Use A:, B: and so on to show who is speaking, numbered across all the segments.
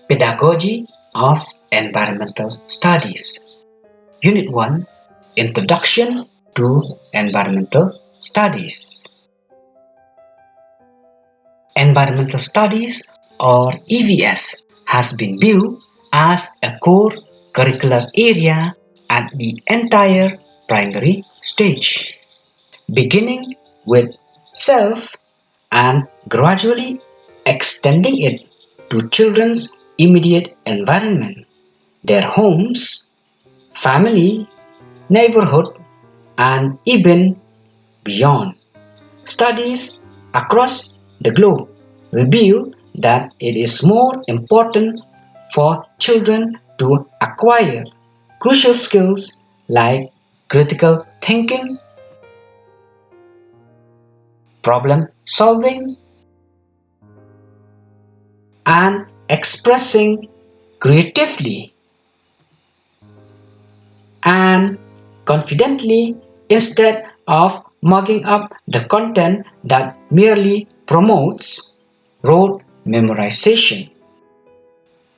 A: Pedagogy of Environmental Studies. Unit 1, Introduction to Environmental Studies. Environmental Studies, or EVS, has been viewed as a core curricular area at the entire primary stage, beginning with self and gradually extending it to children's immediate environment, their homes, family, neighborhood, and even beyond. Studies across the globe reveal that it is more important for children to acquire crucial skills like critical thinking, problem solving, and expressing creatively and confidently instead of mugging up the content that merely promotes rote memorization,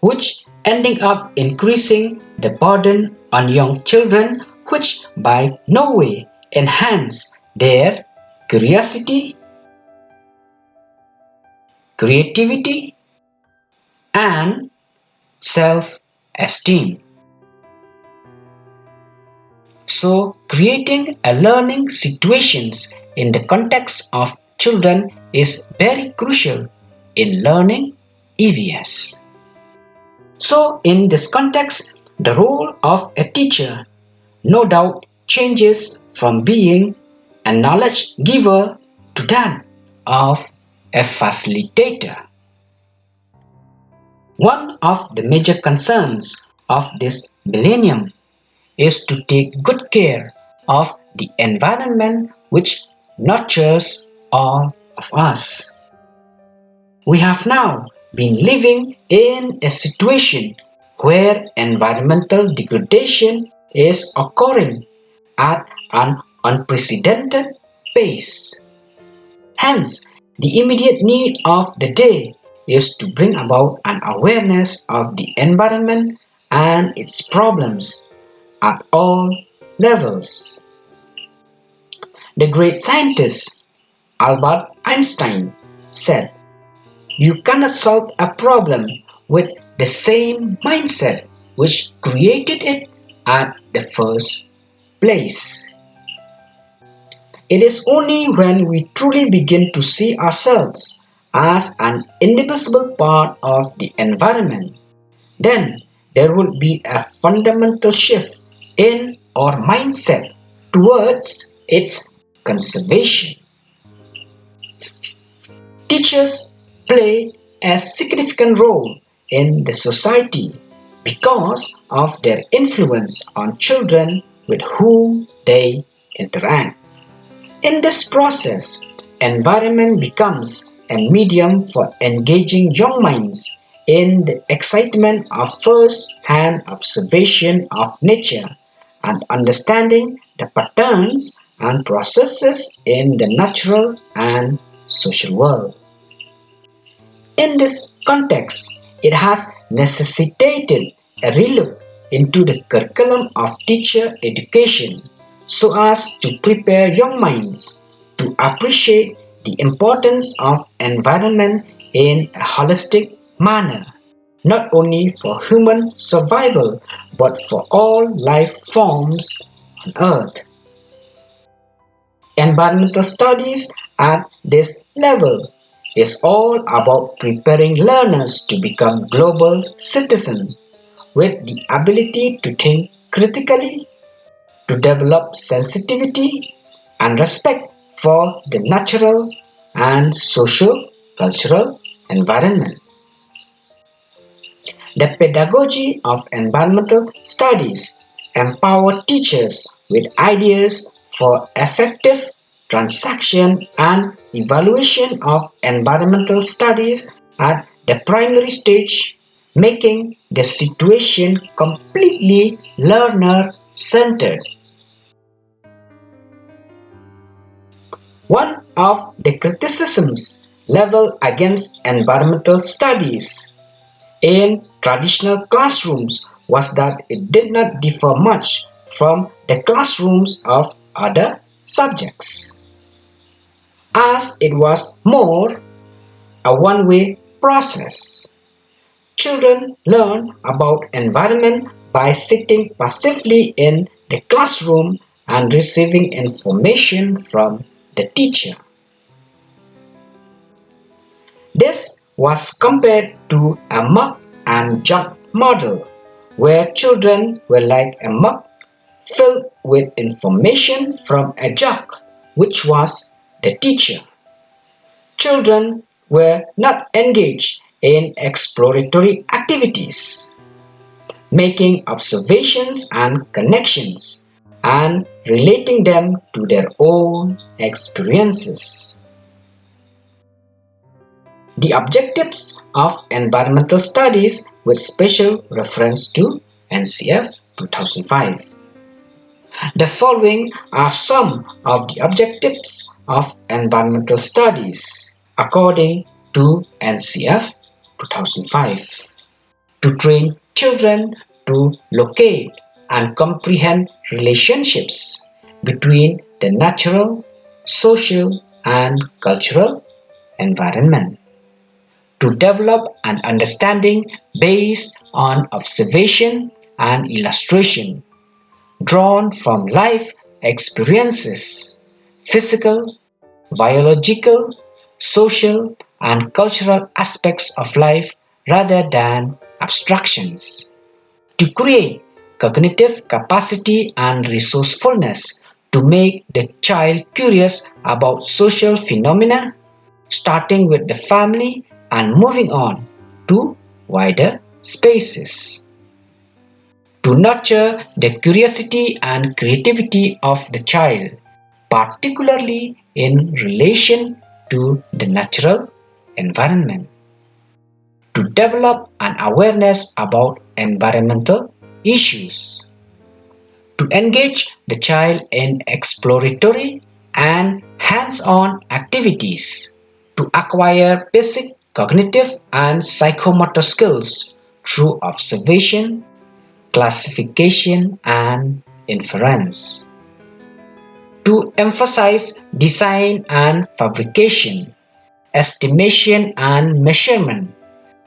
A: which ending up increasing the burden on young children, which by no way enhance their curiosity, creativity, and self-esteem. So, creating a learning situations in the context of children is very crucial in learning EVS. So, in this context, the role of a teacher no doubt changes from being a knowledge giver to that of a facilitator. One of the major concerns of this millennium is to take good care of the environment which nurtures all of us. We have now been living in a situation where environmental degradation is occurring at an unprecedented pace. Hence, the immediate need of the day is to bring about an awareness of the environment and its problems at all levels. The great scientist Albert Einstein said, "You cannot solve a problem with the same mindset which created it at the first place." It is only when we truly begin to see ourselves as an indivisible part of the environment, then there will be a fundamental shift in our mindset towards its conservation. Teachers play a significant role in the society because of their influence on children with whom they interact. In this process, environment becomes a medium for engaging young minds in the excitement of first-hand observation of nature and understanding the patterns and processes in the natural and social world. In this context, it has necessitated a relook into the curriculum of teacher education so as to prepare young minds to appreciate the importance of environment in a holistic manner, not only for human survival but for all life forms on earth. Environmental studies at this level is all about preparing learners to become global citizens with the ability to think critically, to develop sensitivity and respect for the natural and socio-cultural environment. The pedagogy of environmental studies empower teachers with ideas for effective transaction and evaluation of environmental studies at the primary stage, making the situation completely learner-centered. One of the criticisms leveled against environmental studies in traditional classrooms was that it did not differ much from the classrooms of other subjects, as it was more a one-way process. Children learn about environment by sitting passively in the classroom and receiving information from the teacher. This was compared to a mug and jug model, where children were like a mug filled with information from a jug, which was the teacher. Children were not engaged in exploratory activities, making observations and connections, and relating them to their own experiences. The objectives of environmental studies with special reference to NCF 2005. The following are some of the objectives of environmental studies according to NCF 2005. To train children to locate and comprehend relationships between the natural, social, and cultural environment. To develop an understanding based on observation and illustration drawn from life experiences, physical, biological, social, and cultural aspects of life rather than abstractions. To create cognitive capacity and resourcefulness to make the child curious about social phenomena, starting with the family and moving on to wider spaces. To nurture the curiosity and creativity of the child, particularly in relation to the natural environment. To develop an awareness about environmental issues. To engage the child in exploratory and hands-on activities. To acquire basic cognitive and psychomotor skills through observation, classification, and inference. To emphasize design and fabrication, estimation and measurement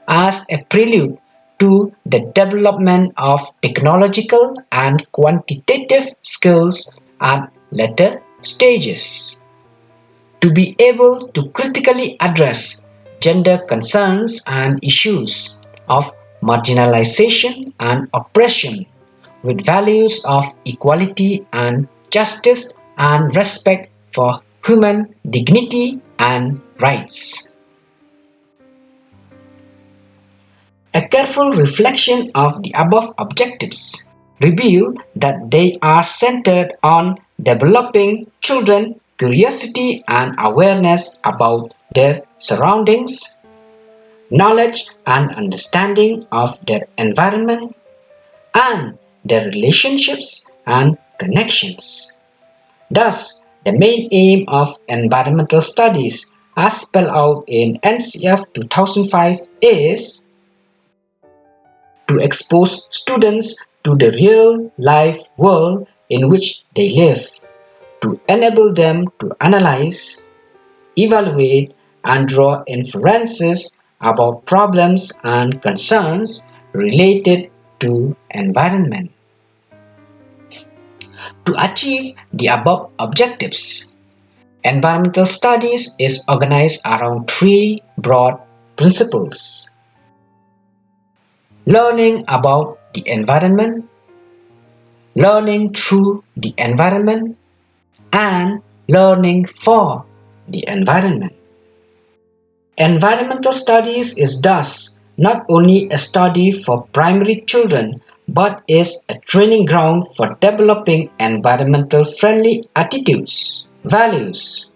A: as a prelude to the development of technological and quantitative skills at later stages. To be able to critically address gender concerns and issues of marginalization and oppression with values of equality and justice and respect for human dignity and rights. A careful reflection of the above objectives reveal that they are centered on developing children's curiosity and awareness about their surroundings, knowledge and understanding of their environment, and their relationships and connections. Thus, the main aim of environmental studies as spelled out in NCF 2005 is to expose students to the real life world in which they live, to enable them to analyze, evaluate, and draw inferences about problems and concerns related to environment. To achieve the above objectives, environmental studies is organized around three broad principles: learning about the environment, learning through the environment, and learning for the environment. Environmental studies is thus not only a study for primary children but is a training ground for developing environmental friendly attitudes, values,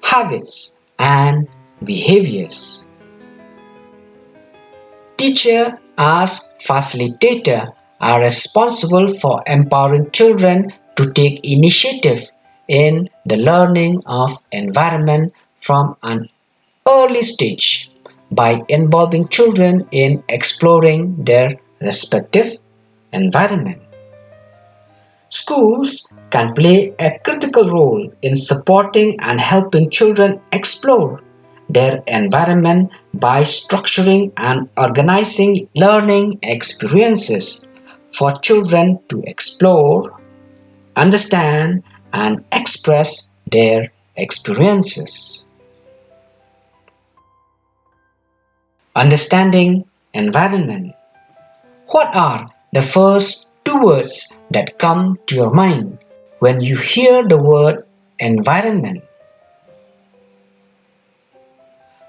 A: habits, and behaviors. Teachers as facilitator are responsible for empowering children to take initiative in the learning of environment from an early stage by involving children in exploring their respective environment. Schools can play a critical role in supporting and helping children explore their environment by structuring and organizing learning experiences for children to explore, understand, and express their experiences. Understanding environment. What are the first two words that come to your mind when you hear the word environment?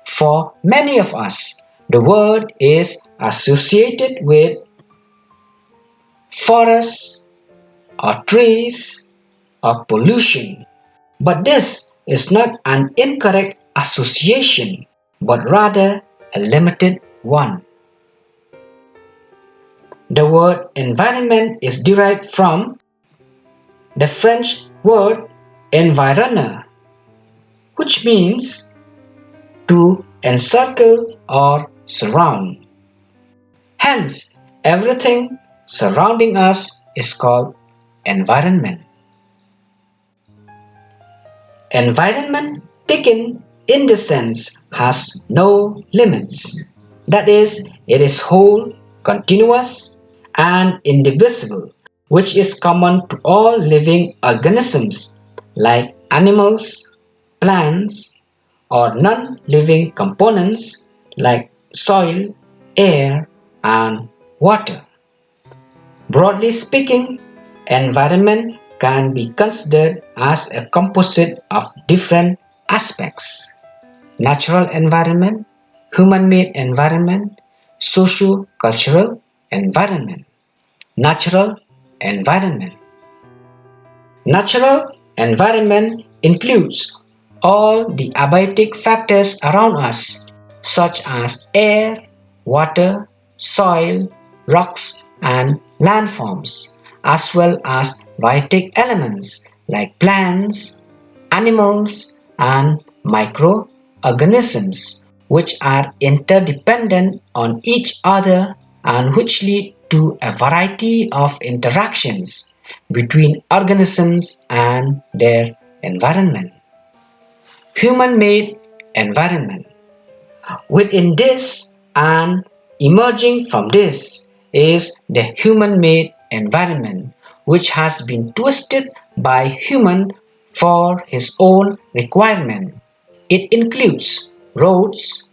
A: For many of us, the word is associated with forests or trees or pollution. But this is not an incorrect association, but rather a limited one. The word environment is derived from the French word environner, which means to encircle or surround. Hence, everything surrounding us is called environment. Environment taken in this sense has no limits. That is, it is whole, continuous, and indivisible, which is common to all living organisms like animals, plants, or non-living components like soil, air, and water. Broadly speaking, environment can be considered as a composite of different aspects: natural environment, human-made environment, socio-cultural environment. Natural environment. Natural environment includes all the abiotic factors around us, such as air, water, soil, rocks, and landforms, as well as biotic elements like plants, animals, and microorganisms, which are interdependent on each other and which lead to a variety of interactions between organisms and their environment. Human-made environment. Within this and emerging from this is the human-made environment, which has been twisted by human for his own requirement. It includes roads,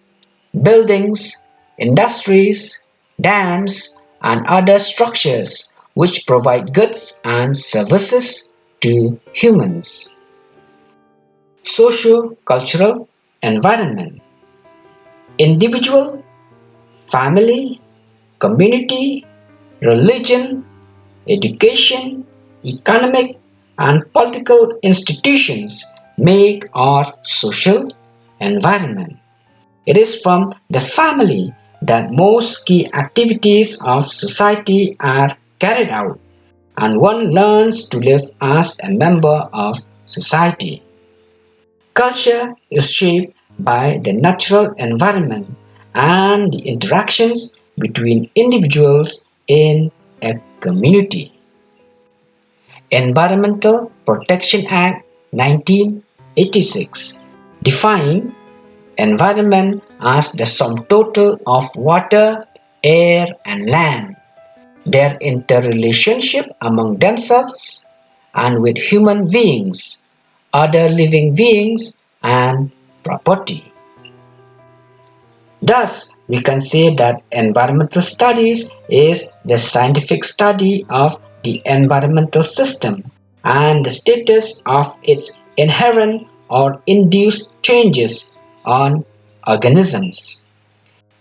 A: buildings, industries, dams, and other structures which provide goods and services to humans. Socio-cultural environment. Individual, family, community, religion, education, economic, and political institutions make our social environment. It is from the family that most key activities of society are carried out, and one learns to live as a member of society. Culture is shaped by the natural environment and the interactions between individuals in a community. Environmental Protection Act 1986 defines environment as the sum total of water, air, and land, their interrelationship among themselves and with human beings, other living beings, and property. Thus, we can say that environmental studies is the scientific study of the environmental system and the status of its inherent or induced changes on organisms.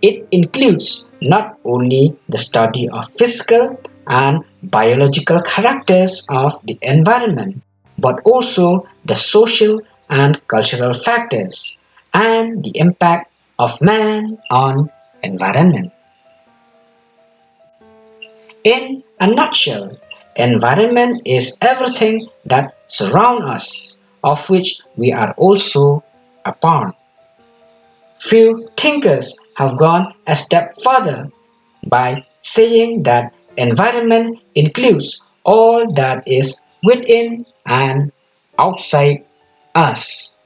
A: It includes not only the study of physical and biological characters of the environment, but also the social and cultural factors and the impact of man on environment. In a nutshell, environment is everything that surrounds us, of which we are also a part. Few thinkers have gone a step further by saying that environment includes all that is within and outside us.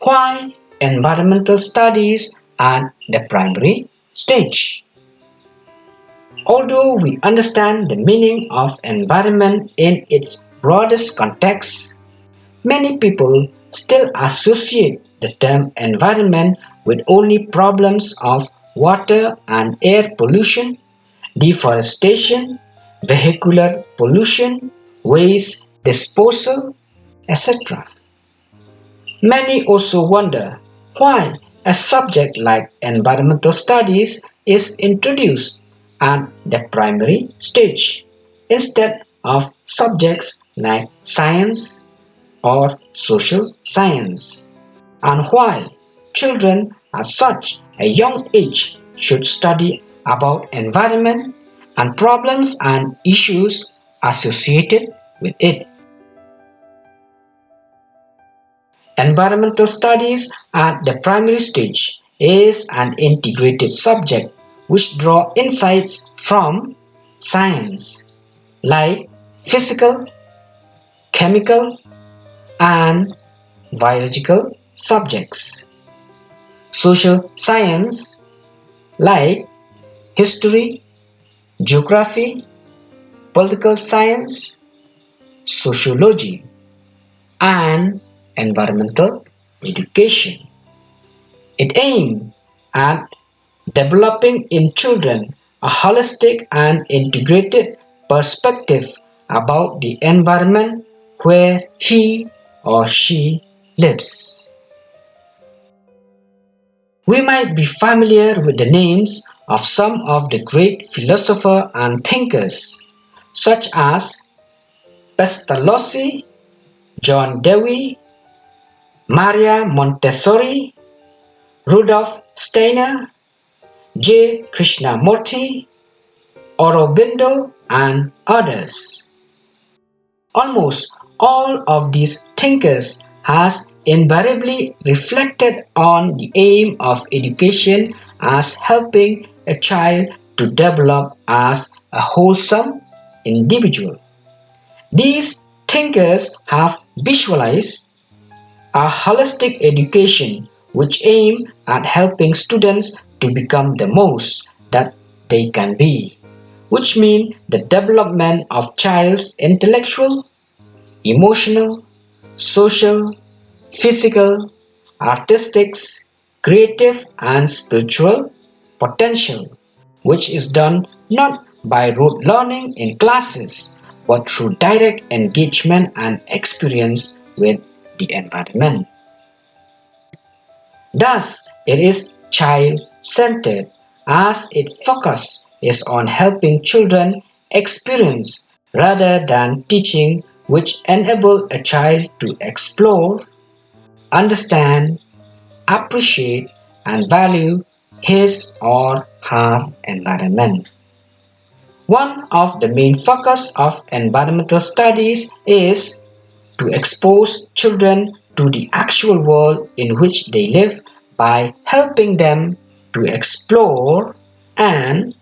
A: Why environmental studies at the primary stage? Although we understand the meaning of environment in its broadest context, many people still associate the term environment with only problems of water and air pollution, deforestation, vehicular pollution, waste disposal, etc. Many also wonder why a subject like environmental studies is introduced at the primary stage instead of subjects like science or social science, and why children at such a young age should study about environment and problems and issues associated with it. Environmental studies at the primary stage is an integrated subject which draws insights from science like physical, chemical, and biological subjects, social science like history, geography, political science, sociology, and environmental education. It aims at developing in children a holistic and integrated perspective about the environment where he or she lives. We might be familiar with the names of some of the great philosophers and thinkers, such as Pestalozzi, John Dewey, Maria Montessori, Rudolf Steiner, J. Krishnamurti, Aurobindo, and others. Almost all of these thinkers has invariably reflected on the aim of education as helping a child to develop as a wholesome individual. These thinkers have visualized a holistic education which aim at helping students to become the most that they can be, which mean the development of child's intellectual, emotional, social, physical, artistic, creative and spiritual potential, which is done not by rote learning in classes but through direct engagement and experience with the environment. Thus, it is child-centered as its focus is on helping children experience rather than teaching, which enable a child to explore, understand, appreciate, and value his or her environment. One of the main focus of environmental studies is to expose children to the actual world in which they live by helping them to explore and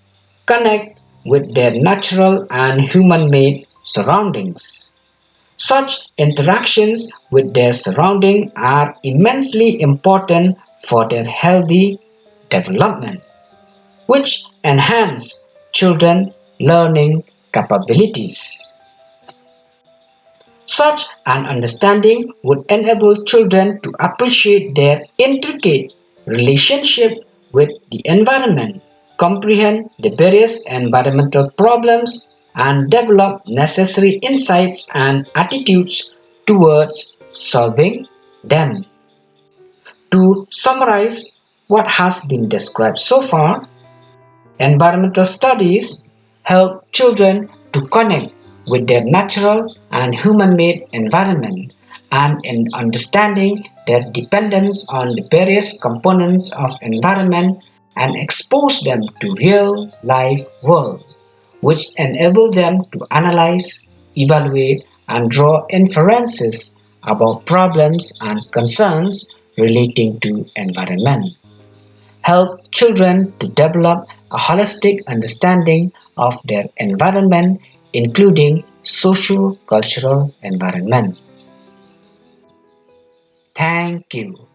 A: connect with their natural and human-made surroundings. Such interactions with their surrounding are immensely important for their healthy development, which enhance children learning capabilities. Such an understanding would enable children to appreciate their intricate relationship with the environment, comprehend the various environmental problems, and develop necessary insights and attitudes towards solving them. To summarize what has been described so far, environmental studies help children to connect with their natural and human-made environment and in understanding their dependence on the various components of environment and expose them to real-life world, which enable them to analyze, evaluate, and draw inferences about problems and concerns relating to environment. Help children to develop a holistic understanding of their environment, including socio-cultural environment. Thank you.